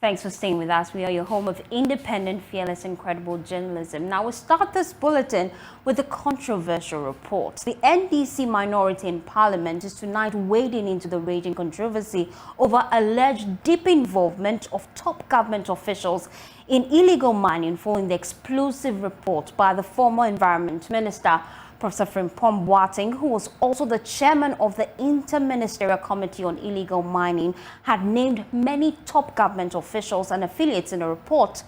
Thanks for staying with us. We are your home of independent, fearless, and credible journalism. Now, we start this bulletin with a controversial report. The NDC minority in Parliament is tonight wading into the raging controversy over alleged deep involvement of top government officials in illegal mining following the explosive report by the former Environment Minister, Prof. Frimpong Boateng, who was also the chairman of the Inter-Ministerial Committee on Illegal Mining, had named many top government officials and affiliates in a report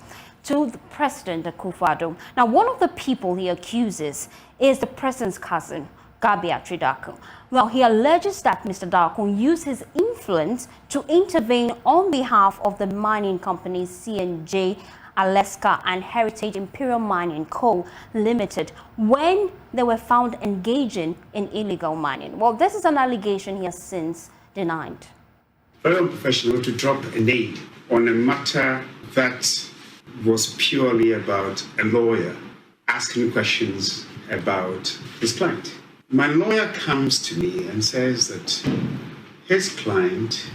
to the President Akufo-Addo. Now, one of the people he accuses is the President's cousin, Gabi Atridakun. Well, he alleges that Mr. Dakun used his influence to intervene on behalf of the mining companies CNJ, Alaska and Heritage Imperial Mining Co. Limited when they were found engaging in illegal mining. Well, this is an allegation he has since denied. Very unprofessional to drop a name on a matter that was purely about a lawyer asking questions about his client. My lawyer comes to me and says that his client,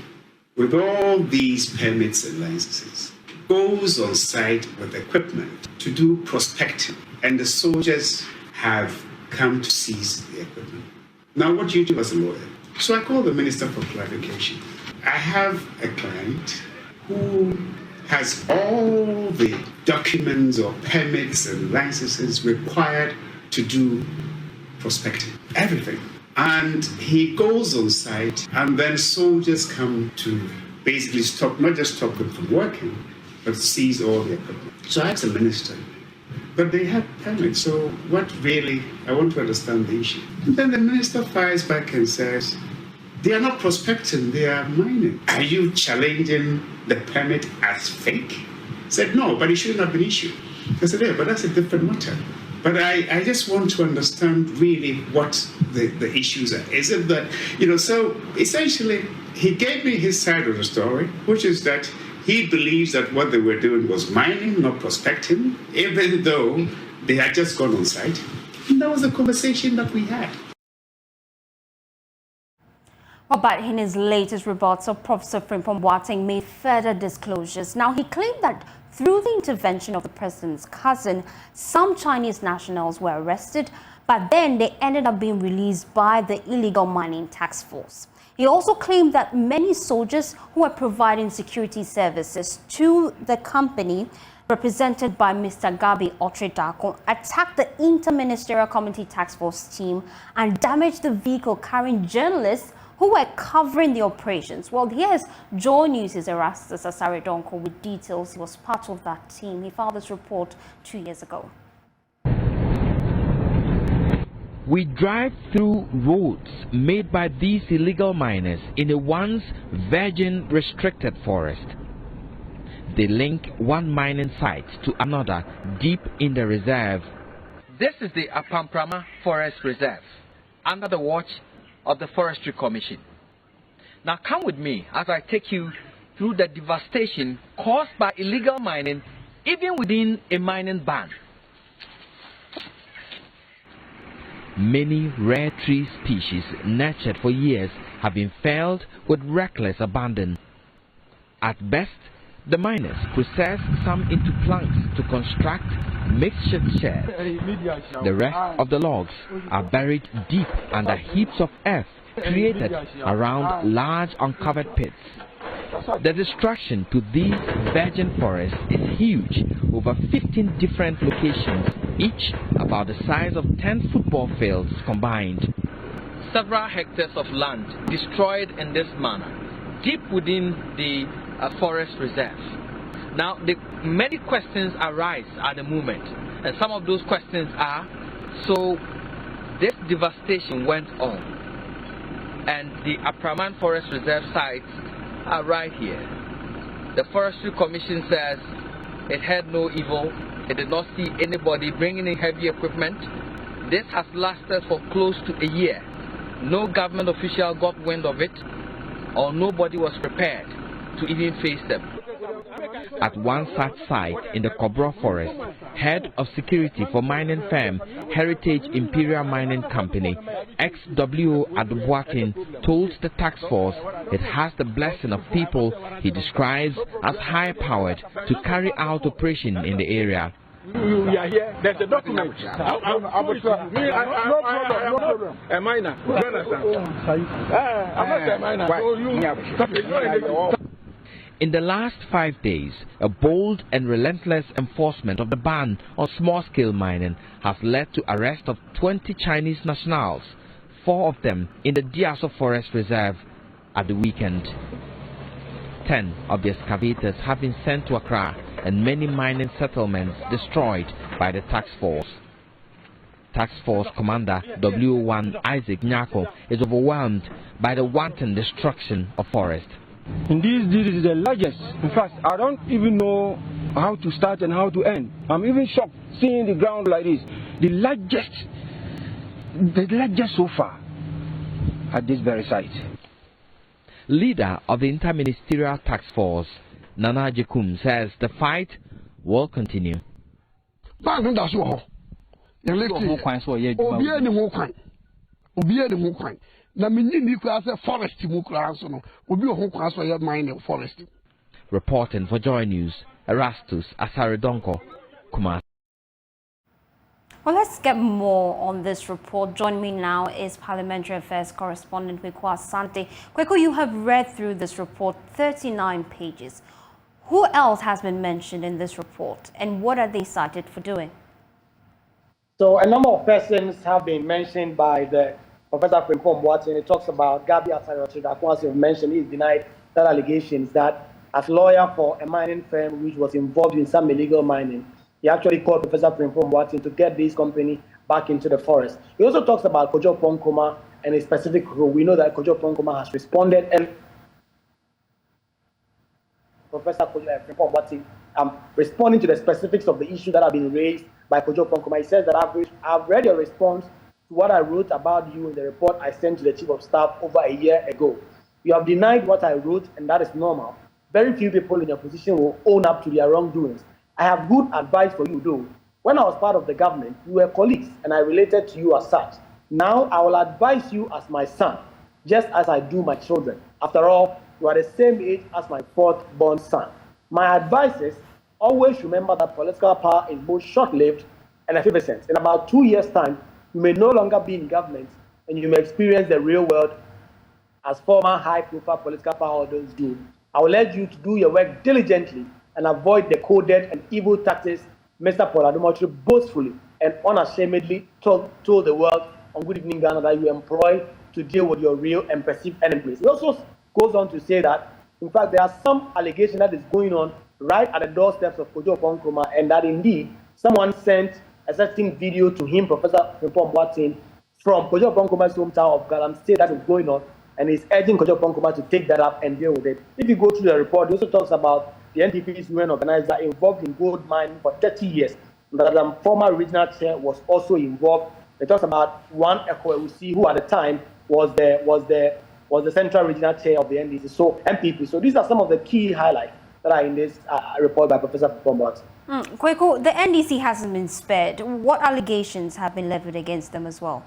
with all these permits and licenses, goes on site with equipment to do prospecting, and the soldiers have come to seize the equipment. Now, what do you do as a lawyer? So I call the minister for clarification. I have a client who has all the documents or permits and licenses required to do prospecting, everything. And he goes on site, and then soldiers come to basically stop, not just stop them from working, but seize all the equipment. So I asked the minister, but they have permits, so what really, I want to understand the issue. And then the minister fires back and says, they are not prospecting, they are mining. Are you challenging the permit as fake? I said, no, but it shouldn't have been issued. I said, yeah, but that's a different matter. But I just want to understand really what the issues are. Is it that, so essentially, he gave me his side of the story, which is that he believes that what they were doing was mining, not prospecting, even though they had just gone on site. And that was the conversation that we had. Well, but in his latest rebuttal, Professor Frimpong Boateng made further disclosures. Now, he claimed that through the intervention of the president's cousin, some Chinese nationals were arrested, but then they ended up being released by the illegal mining task force. He also claimed that many soldiers who were providing security services to the company, represented by Mr. Gabi Atridakun, attacked the Inter-Ministerial Committee Task Force team and damaged the vehicle carrying journalists who were covering the operations. Well, here's Joy News' Erastus Asaredonko with details. He was part of that team. He filed this report 2 years ago. We drive through roads made by these illegal miners in a once virgin restricted forest. They link one mining site to another deep in the reserve. This is the Apamprama Forest Reserve, under the watch of the Forestry Commission. Now come with me as I take you through the devastation caused by illegal mining, even within a mining ban. Many rare tree species nurtured for years have been felled with reckless abandon. At best, the miners process some into planks to construct makeshift sheds. The rest of the logs are buried deep under heaps of earth created around large uncovered pits. The destruction to these virgin forests is huge, over 15 different locations, each about the size of 10 football fields combined. Several hectares of land destroyed in this manner, deep within the forest reserve. Now, many questions arise at the moment, and some of those questions are, so this devastation went on, and the Apraman Forest Reserve sites are right here. The Forestry Commission says it had no evil, it did not see anybody bringing in heavy equipment. This has lasted for close to a year. No government official got wind of it, or nobody was prepared to even face them. at one such site in the Cobra Forest. Head of security for mining firm Heritage Imperial Mining Company, ex-WO Boateng, told the task force it has the blessing of people he describes as high-powered to carry out operation in the area. We are here. There's a document. No problem. A minor. You understand? I'm not a minor. In the last 5 days, a bold and relentless enforcement of the ban on small-scale mining has led to arrest of 20 Chinese nationals, 4 of them in the Diaso Forest Reserve at the weekend. 10 of the excavators have been sent to Accra and many mining settlements destroyed by the task force. Task Force Commander W1 Isaac Nyako is overwhelmed by the wanton destruction of forest. Indeed, this is the largest. In fact, I don't even know how to start and how to end. I'm even shocked seeing the ground like this. The largest so far at this very site. Leader of the Interministerial Task Force, Nana Jekum, says the fight will continue. Reporting for Joy News, Erastus Asaredonko, Kumasi. Well, let's get more on this report. Join me now is Parliamentary Affairs Correspondent Kweku Asante. Kweku, you have read through this report, 39 pages. Who else has been mentioned in this report, and what are they cited for doing? So a number of persons have been mentioned by the Professor Frimpong Boateng. It talks about Gabi Asayoti, that once you've mentioned, he's denied that allegations that as lawyer for a mining firm which was involved in some illegal mining, he actually called Professor Frimpong Boateng to get this company back into the forest. He also talks about Kojo Ponkoma and a specific role. We know that Kojo Ponkoma has responded, and Professor Frimpong Boateng responding to the specifics of the issue that have been raised by Kojo Ponkoma. He says that I've read your response to what I wrote about you in the report I sent to the Chief of Staff over a year ago. You have denied what I wrote, and that is normal. Very few people in your position will own up to their wrongdoings. I have good advice for you, though. When I was part of the government, we were colleagues, and I related to you as such. Now, I will advise you as my son, just as I do my children. After all, you are the same age as my 4th-born son. My advice is, always remember that political power is both short-lived and effervescent. In about 2 years' time, you may no longer be in government, and you may experience the real world as former high-profile political power holders do. I will urge you to do your work diligently and avoid the coded and evil tactics Mr. Paul Adumotre boastfully and unashamedly told the world on Good Evening Ghana that you employ to deal with your real and perceived enemies. He also goes on to say that, in fact, there are some allegations that is going on right at the doorsteps of Kojo Ponkoma, and that indeed someone sent a certain video to him, Professor Frimpong Boateng, from Kojo Ponkoma's hometown of Galamsey that is going on, and he's urging Kojo Ponkoma to take that up and deal with it. If you go through the report, he also talks about the NPP's women organizer involved in gold mining for 30 years. The former regional chair was also involved. It talks about one Ekoewusi, who at the time was the central regional chair of the NDC, so MPP. So these are some of the key highlights that are in this report by Professor Frimpong Boateng. Kweku, the NDC hasn't been spared. What allegations have been leveled against them as well?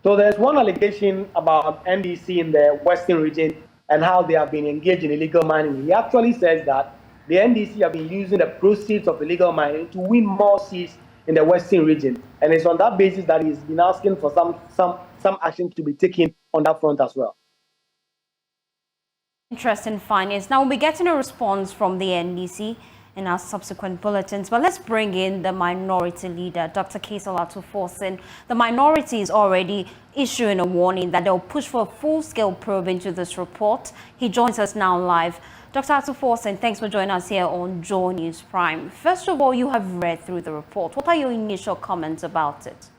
So there's one allegation about NDC in the Western region and how they have been engaged in illegal mining. He actually says that the NDC have been using the proceeds of illegal mining to win more seats in the Western region. And it's on that basis that he's been asking for some action to be taken on that front as well. Interesting findings. Now we'll be getting a response from the NDC in our subsequent bulletins, but let's bring in the minority leader, Dr. Kaisel Atuforsen. The minority is already issuing a warning that they'll push for a full-scale probe into this report. He joins us now live. Dr. Atuforsen, thanks for joining us here on Joy News Prime. First of all, you have read through the report. What are your initial comments about it?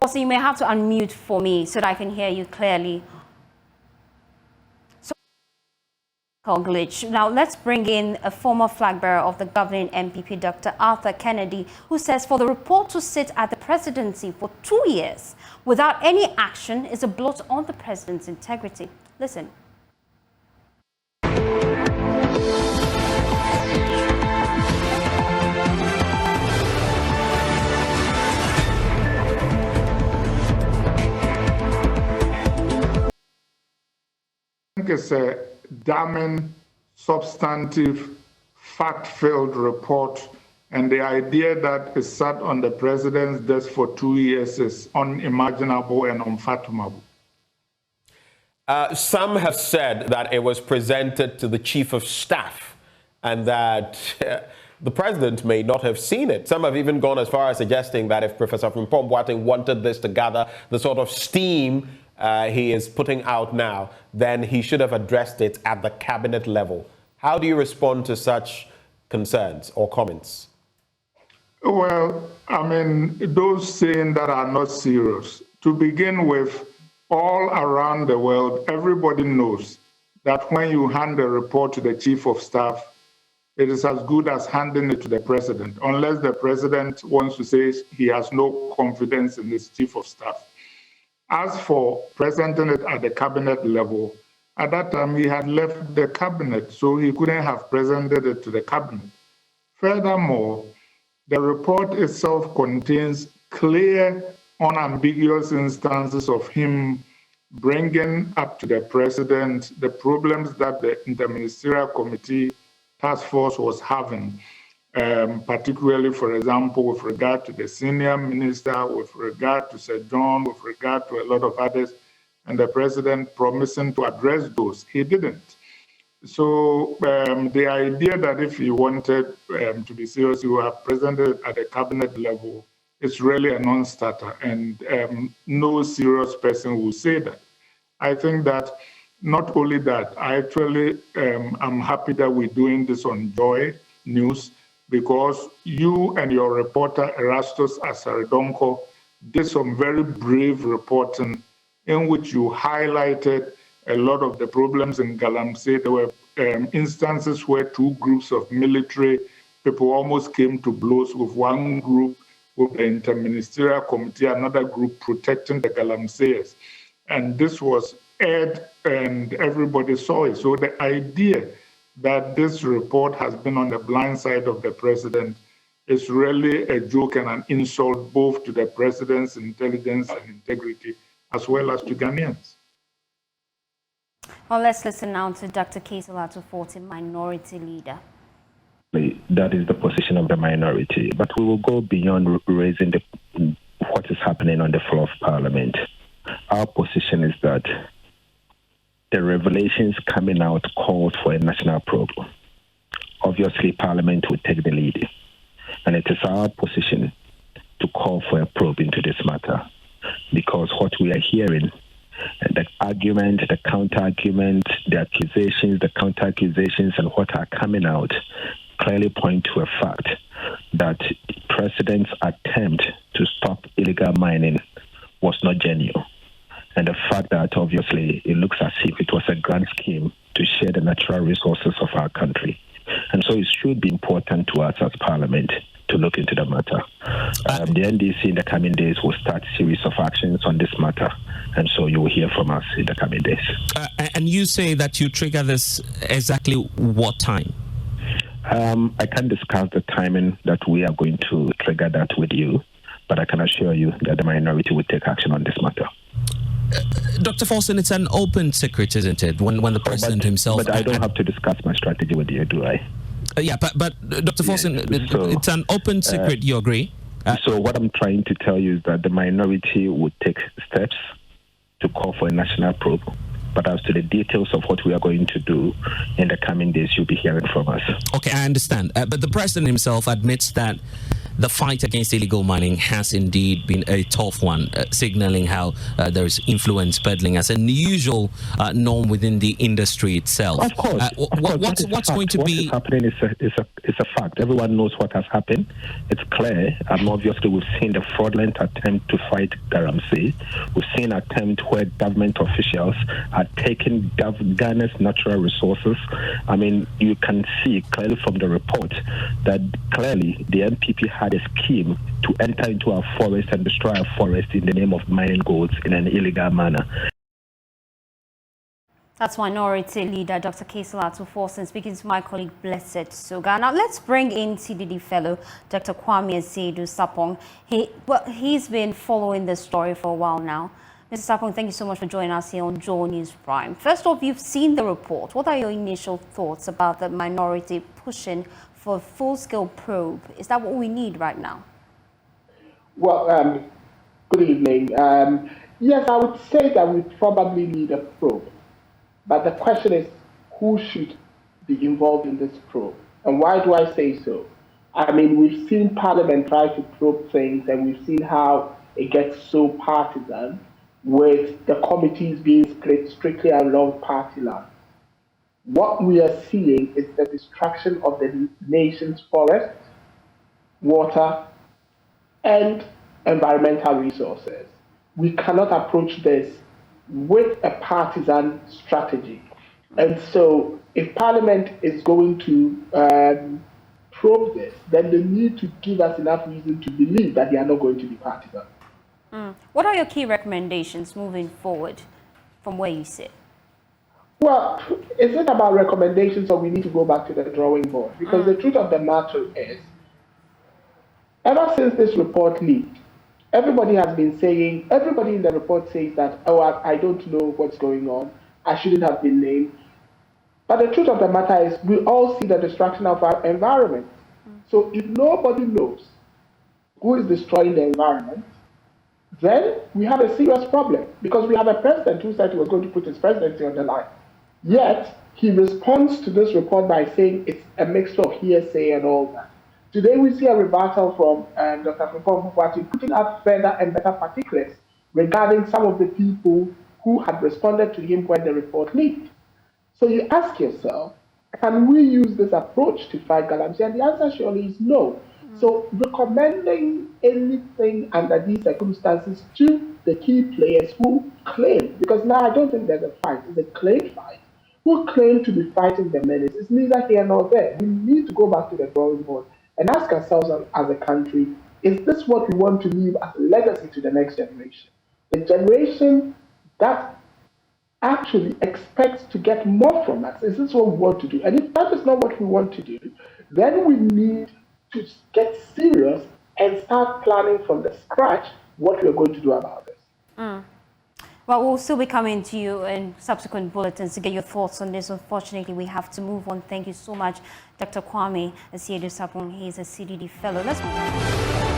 So you may have to unmute for me so that I can hear you clearly. glitch. Now, let's bring in a former flag bearer of the governing MPP, Dr. Arthur Kennedy, who says for the report to sit at the presidency for 2 years without any action is a blot on the president's integrity. Listen. I think it's a damning, substantive, fact-filled report, and the idea that it sat on the president's desk for 2 years is unimaginable and unfathomable. Some have said that it was presented to the chief of staff and that the president may not have seen it. Some have even gone as far as suggesting that if Professor Frimpong Boateng wanted this to gather the sort of steam he is putting out now, then he should have addressed it at the cabinet level. How do you respond to such concerns or comments? Well, I mean, those saying that are not serious. To begin with, all around the world, everybody knows that when you hand a report to the chief of staff, it is as good as handing it to the president, unless the president wants to say he has no confidence in his chief of staff. As for presenting it at the cabinet level, at that time he had left the cabinet, so he couldn't have presented it to the cabinet. Furthermore, the report itself contains clear, unambiguous instances of him bringing up to the president the problems that the Interministerial Committee Task Force was having, particularly, for example, with regard to the senior minister, with regard to Sir John, with regard to a lot of others, and the president promising to address those. He didn't. So the idea that if he wanted to be serious, he would have presented it at the cabinet level is really a non-starter, and no serious person will say that. I think that not only that, I actually am happy that we're doing this on Joy News, because you and your reporter, Erastus Asaridonko, did some very brave reporting in which you highlighted a lot of the problems in Galamsey. There were instances where two groups of military people almost came to blows, with one group with the Interministerial Committee, another group protecting the Galamseyers. And this was aired and everybody saw it. So the idea that this report has been on the blind side of the president is really a joke and an insult both to the president's intelligence and integrity as well as to Ghanaians. Well, let's listen now to Dr. Keisolato Forte, Minority Leader. That is the position of the minority, but we will go beyond raising what is happening on the floor of Parliament. Our position is that the revelations coming out called for a national probe. Obviously, Parliament will take the lead, and it is our position to call for a probe into this matter, because what we are hearing, the argument, the counter-argument, the accusations, the counter-accusations, and what are coming out clearly point to a fact that the president's attempt to stop illegal mining was not genuine. And the fact that obviously it looks as if it was a grand scheme to share the natural resources of our country. And so it should be important to us as Parliament to look into the matter. The NDC in the coming days will start a series of actions on this matter. And so you will hear from us in the coming days. And you say that you trigger this exactly what time? I can't discuss the timing that we are going to trigger that with you, but I can assure you that the minority will take action on this matter. Dr. Forson, it's an open secret, isn't it? When the president himself... But I don't have to discuss my strategy with you, do I? Yeah, but Dr. Forson, it's an open secret, you agree? So what I'm trying to tell you is that the minority would take steps to call for a national probe. But as to the details of what we are going to do in the coming days, you'll be hearing from us. Okay, I understand. But the president himself admits that the fight against illegal mining has indeed been a tough one, signaling how there is influence peddling as an unusual norm within the industry itself. Of course. What's going to be happening is a fact. Everyone knows what has happened. It's clear. Obviously, we've seen the fraudulent attempt to fight Galamsey. We've seen attempts where government officials are taking Ghana's natural resources. I mean, you can see clearly from the report that clearly the MPP had a scheme to enter into our forest and destroy our forest in the name of mining gold in an illegal manner. That's Minority Leader Dr. Kaysalatu Forson speaking to my colleague Blessed Suga. Now let's bring in CDD Fellow Dr. Kwame Asiedu Sapong. He's been following this story for a while now. Mr. Sapong, thank you so much for joining us here on Joy News Prime. First off, you've seen the report. What are your initial thoughts about the minority pushing for a full-scale probe? Is that what we need right now? Well, good evening. Yes, I would say that we probably need a probe. But the question is, who should be involved in this probe? And why do I say so? I mean, we've seen Parliament try to probe things, and we've seen how it gets so partisan, with the committees being split strictly along party lines. What we are seeing is the destruction of the nation's forests, water, and environmental resources. We cannot approach this with a partisan strategy. And so if Parliament is going to probe this, then they need to give us enough reason to believe that they are not going to be partisan. What are your key recommendations moving forward from where you sit? Well, is it about recommendations, or we need to go back to the drawing board? Because the truth of the matter is, ever since this report leaked, everybody has been saying, everybody in the report says that, oh, I don't know what's going on. I shouldn't have been named. But the truth of the matter is, we all see the destruction of our environment. So if nobody knows who is destroying the environment, then we have a serious problem, because we have a president who said he was going to put his presidency on the line. Yet, he responds to this report by saying it's a mixture of hearsay and all that. Today, we see a rebuttal from Dr. Frimpong Boateng putting up further and better particulars regarding some of the people who had responded to him when the report leaked. So you ask yourself, can we use this approach to fight Galamsey? And the answer surely is no. So recommending anything under these circumstances to the key players who claim, because now I don't think there's a fight, it's a claim fight, who claim to be fighting the menace, is neither here nor there. We need to go back to the drawing board and ask ourselves as a country, is this what we want to leave as a legacy to the next generation? The generation that actually expects to get more from us. Is this what we want to do? And if that is not what we want to do, then we need to get serious and start planning from the scratch what we're going to do about this. Well, we'll still be coming to you in subsequent bulletins to get your thoughts on this. Unfortunately, we have to move on. Thank you so much, Dr. Kwame Asiedu Sapong. He's a CDD fellow. Let's move on.